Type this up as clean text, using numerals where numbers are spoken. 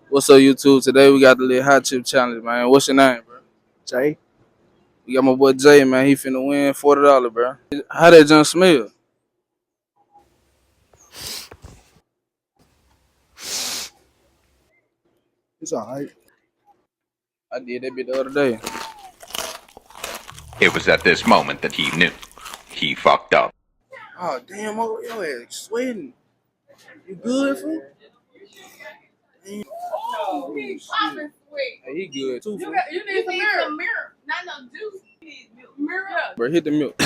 What's up, YouTube? Today we got the little hot chip challenge, man. What's your name, bro? Jay, We got my boy Jay, man. He finna win $40, bro. How that junk smell? it's all right. I did that bit the other day. It was at this moment that he knew. He fucked up. Oh damn, oh your ass sweating. You good, fool? Oh, he popping sweat. Hey, he good too, fool. You need some mirror. Not no juice. You need milk. Mirror. Bro, hit the milk.